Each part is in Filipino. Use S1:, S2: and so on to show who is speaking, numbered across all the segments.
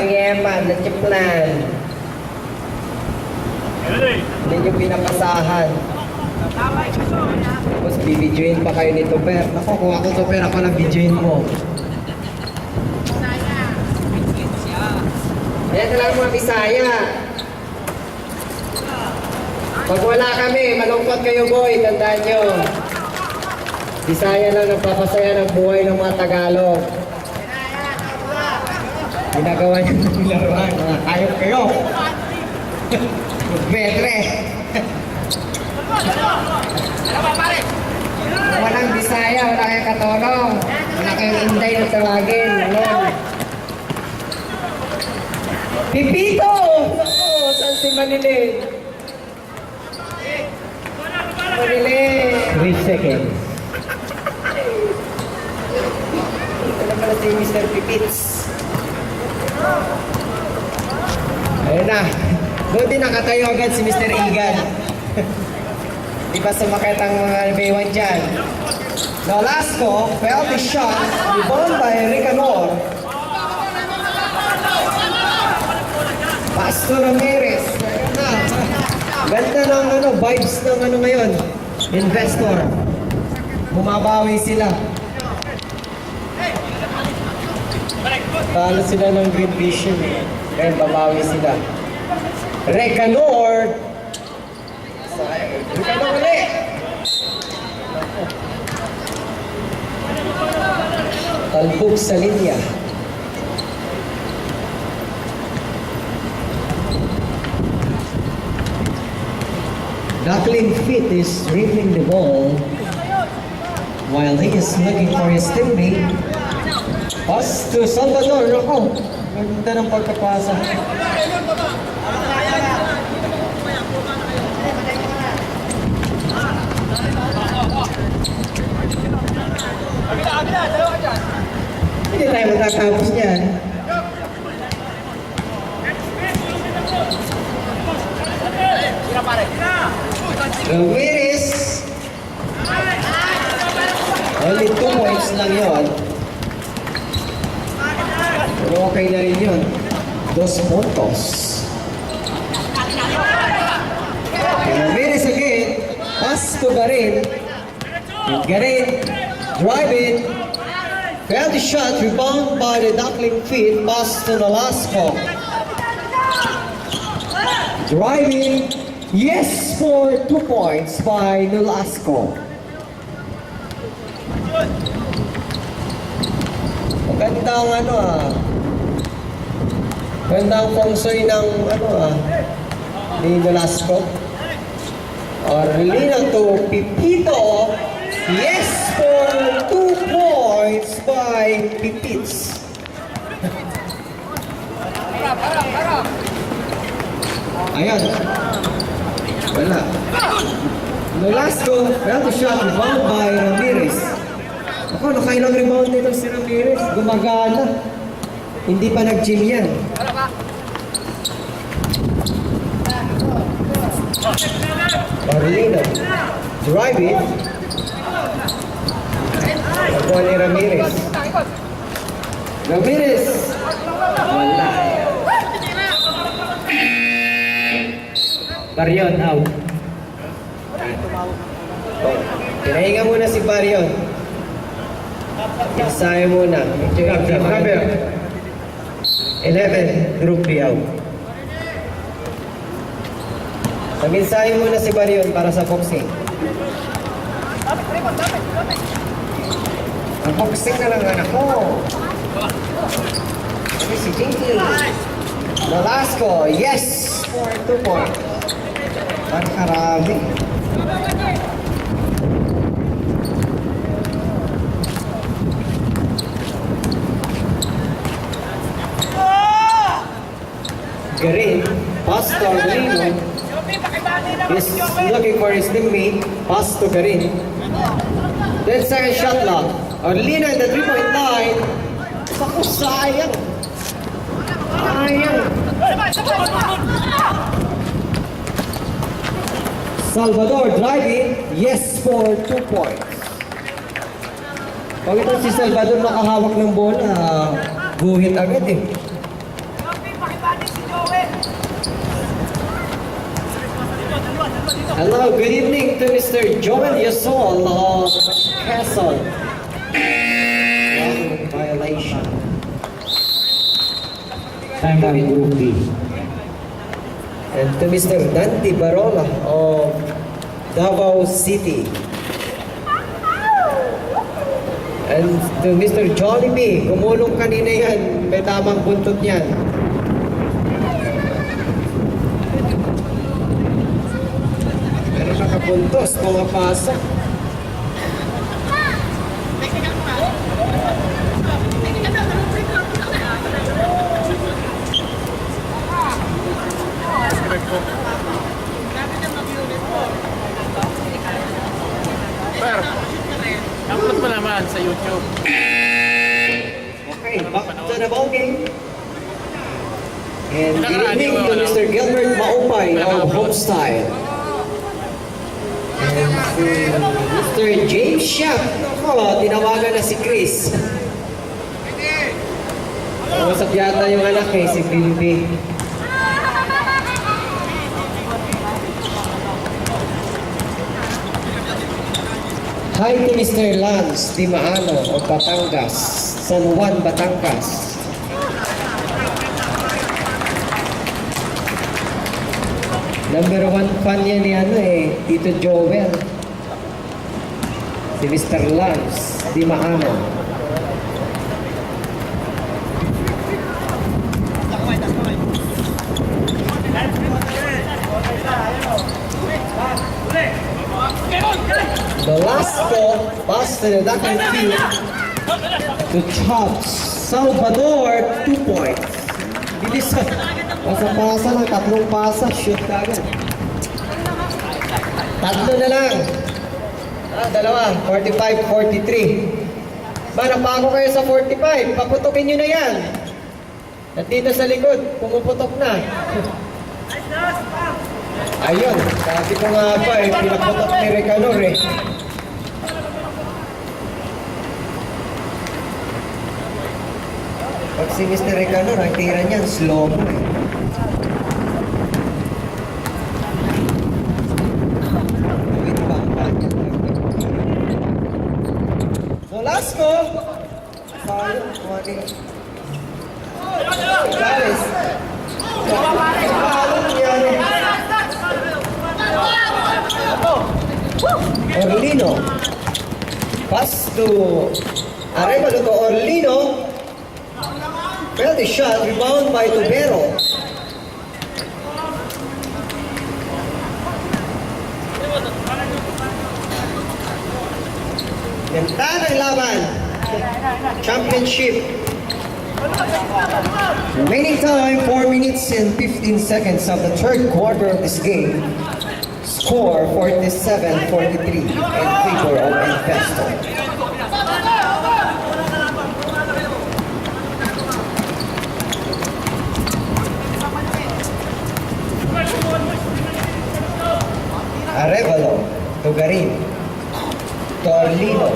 S1: Yeman, natiplan. Hindi nyo pinapasahan. Tapos bibidyoin pa kayo ni Tuper. Naku, kung ako Tuper, ako lang bidyoin mo. Ayan na lang mga Bisaya. Pag wala kami, malungkot kayo boy, tandaan nyo. Bisaya lang nagpapasaya ng buhay ng mga Tagalog. Ginagawa niyo ng laruan, mga kayop kayo. Bedre. Walang Bisaya, wala kayong katulong. Wala kayong Inday na tawagin. Pipito! Ako, saan si Manilin? Manilin!
S2: 3 seconds.
S1: Ito na pala si Mr. Pipits. Ayun na. Buti nakatayo agad si Mr. Igan. Di ba sumakit ang mga baywan dyan? Nolasco felt the shot, rebound by Ricanor. Pastor Ramirez. Ayun na. Ganda ng vibes ng ngayon. Investor. Bumabawi sila. Talo sila ng Green Vision. Ngayon, babawi sila. Recanor. Recanor ulit. Talbog sa linya. Duckling Fit is dribbling the ball while he is looking for his teammate. Pass to Salvador. Ako, maganda ng pagkapasa. Hindi tayo matatapos niyan. Ramirez. Only 2 points lang yun. Pero okay na rin yun. 2 puntos. Ramirez again. Pass to Garin. Garin. Driving. Failed the shot. Rebound by the Duckling Feet. Pass to Nolasco. Driving. Yes for 2 points by Nolasco. Magandang Magandang fungsoy ng ni Nolasco. Orlina to Pipito. Yes for 2 points by Pipits. Ayan. Wala. Nolasco, well the shot rebound by Ramirez. Ako, nakailang rebound nito si Ramirez. Gumagana. Hindi pa nag-gym yan. Marlino. Drive it. Nakuha ni Ramirez. Ramirez. Wala. Barion, out. Pinahinga muna si Barion. Isayo muna. 11, group B out. Mag-ensayo muna si Barion para sa boxing. Ang boxing na lang anak ko. Sabi si Jinky. Nolasco, yes! For 2 points. Pagkarami. Garin, pass to Orlino. He's looking for his teammate. Pass to Garin. Then second shot lock. Orlino in the 3-point line. Ako, sayang. Sayang. Salvador driving. Yes for 2 points. Pag ito si Salvador nakahawak ng bola, guhit agad eh. Hello, good evening to Mr. Joel Yasol of Castle. Violation.
S2: Time out, Group B.
S1: And to Mr. Dante Barola of Davao City. And to Mr. Jollibee, kumulong kanina yan. May tamang buntot yan. Pero nakabuntos, pumapasok.
S3: Pero, upload mo naman sa YouTube.
S1: Okay, back to the ball game. And good
S3: Nakaraan
S1: evening
S3: yung,
S1: to
S3: ano?
S1: Mr. Gilbert Maupay of Homestyle. And Mr. James Shap. Ako, tinawagan na si Chris. Kausap yata yung anak eh, si Bilby. Hi to Mr. Lance Dimaano of Batangas, San Juan, Batangas. Number 1 fan yan ni ano eh, Tito Joel. Si Mr. Lance Dimaano. The last ball, pass to the Dakan field to Chops Salvador, 2 points. Bilis na. Pasa-pasa lang, 3 pasa, shoot kagad. 3 na lang. Dalawa, 45-43. Ba, napako kayo sa 45, paputokin nyo na yan. At dito sa likod, pumuputok na. Ayun, sabi ko nga ba eh, pinaputok ni Recanor eh. Pag si Mr. Recanor, ang tira niyan, slow mo eh. Wait pa, Velasco! Sayang, kumagin. Guys, paano nangyari? Orlino. Pass to Arevalo to Orlino. Penalty shot, rebound by Tubero. Ganda ng laban. Championship. Remaining time, 4 minutes and 15 seconds of the third quarter of this game. Score 47-43 in favor of Investor. Arevalo to Garin. To Orlino.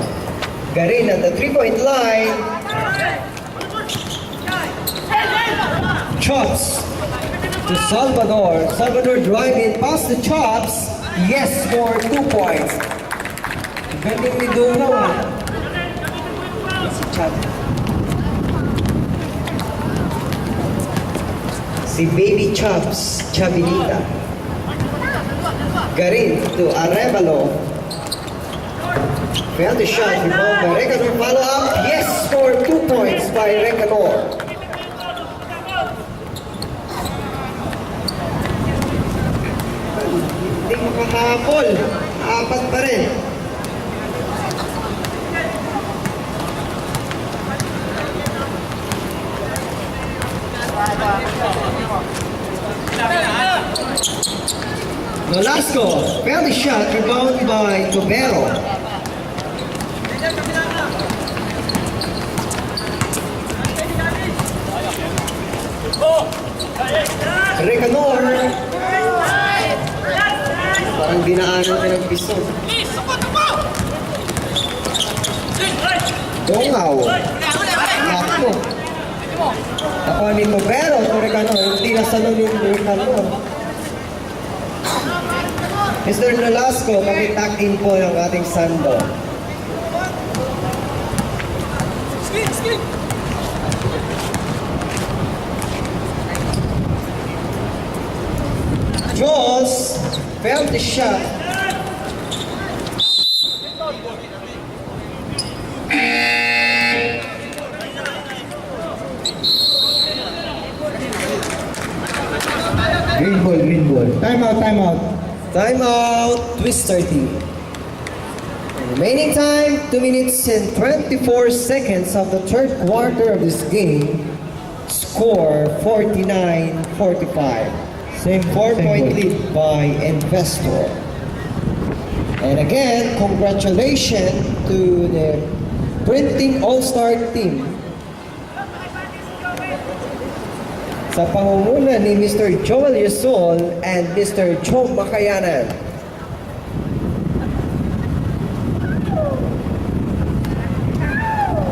S1: Garin at the 3-point line. Chops to Salvador. Salvador driving past the Chops. Yes, for 2 points. Galing ni Dungaw ah. Si Chop. Si Baby Chops, Chabinita. Garin to Arevalo. Failed the shot, rebound by Recanor. Follow up. Yes, for 2 points by Recanor. Hindi makahabol. 4 pa rin. Nolasco, failed the shot, rebound by Tubero. Recanor. Parang dinaanan ka ng piso. Dongaw. Ako. Ako ni Tubero, to Recanor. Hindi na salunin mo kalor. Mr. Nolasco, pakitak in po ng ating sando. Jaws felt the shot.
S2: Green ball, green ball. Time out, time out.
S1: Timeout, Twister team. Remaining time, 2 minutes and 24 seconds of the third quarter of this game. Score 49-45.
S2: Same
S1: 4-point
S2: ball.
S1: lead by Investor. And again, congratulations to the Printing All-Star team. Sa pangunguna ni Mr. Joel Yusol and Mr. Joe Makayanan.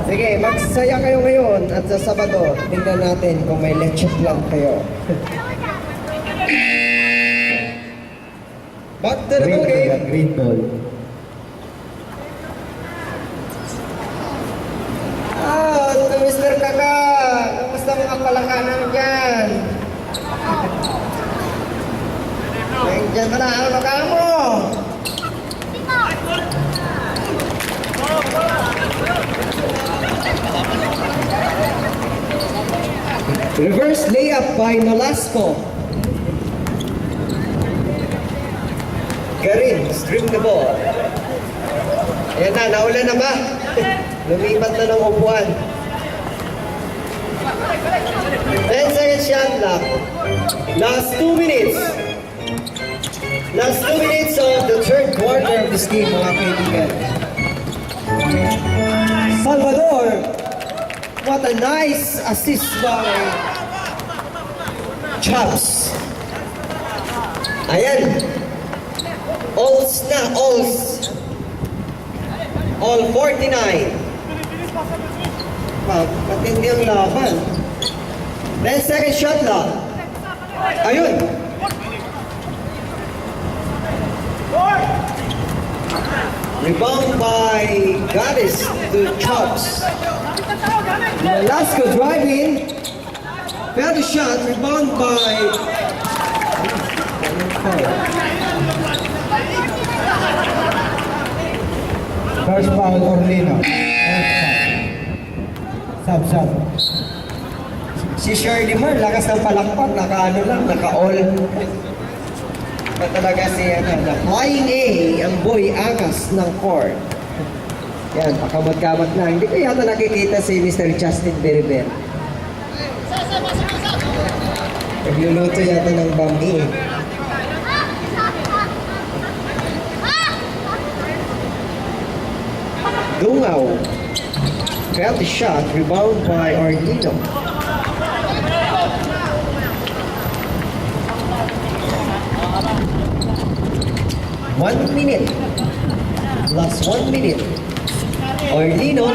S1: Sige, magsaya kayo ngayon at sa Sabado, tingnan natin kung may leche plan kayo. Back to the
S2: Green
S1: game.
S2: ball, green ball.
S1: Ito Mr. Kaka. Kamusta mga palakanan dyan? Nandiyan ka na, ano ka mo? Reverse layup by Nolasco. Garin, string the ball. Ayan na, naula na ba? Lumipat na ng upuan. 10 seconds shot clock. Last 2 minutes. Last 2 minutes of the third quarter of this game, mga kaibigan. Salvador, what a nice assist by Chops. Ayan. Alls na, alls. All 49. Matindi ang laban. 10 second shot lang. Ayun. Rebound by Gaddis to Chops. Velasco driving. Failed the shot. Rebound by...
S2: First foul, Orlino. Sub, sub.
S1: Si Shirley Mar, lakas ng palakpak, naka-ano lang, naka-all. Pa talaga si, na flying A, ang boy angas ng court. Yan, pakamot-kamot na. Hindi ko yata nakikita si Mr. Justin Beriber. Nagluluto yata ng bami eh. Dungaw. Failed the shot, rebound by Orlino. One minute. Last 1 minute. Orlino.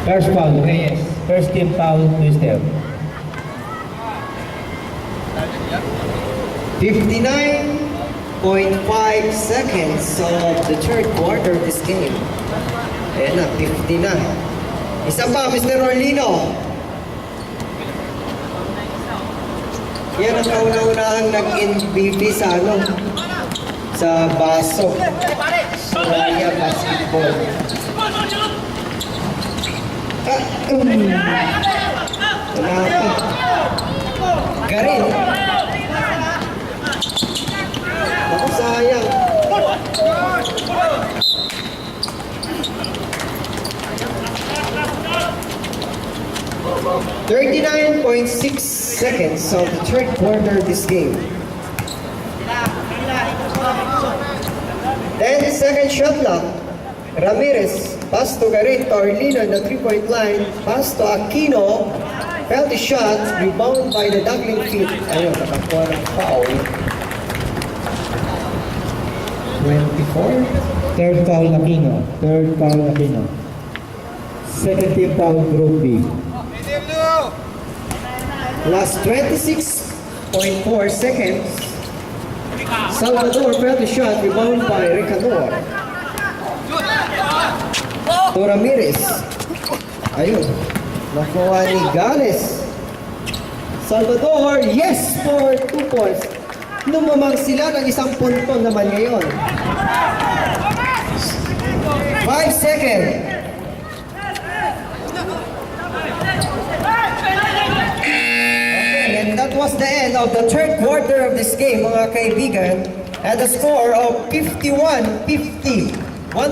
S2: First foul, Reyes. First team foul, Twister.
S1: 59.5 seconds of the third quarter of this game. Ayan na, 50 na. Isa pa, Mr. Orlino. Yan ang kauna-unahang nag-MVP sa ano, sa baso. Raya basketball. Wala pa. Garin. Ako sayang. .6 seconds of the third quarter of this game. 10-second shot clock. Ramirez, pass to Garin, to Orlino na 3-point line, pass to Aquino, penalty shot, rebound by the Duckling feet. Ayun, nakakuha ng foul. 24.
S2: Third foul Aquino. Third foul Aquino. Second team foul Group B.
S1: Last 26.4 seconds. Salvador felt the shot, rebound by Recador. To Ramirez. Ayun. Nakuha ni Gales. Salvador, yes for 2 points. Lumamang sila ng isang punto naman ngayon. 5 seconds. Okay, and that was the end of the third quarter of this game, mga kaibigan, at a score of 51-50.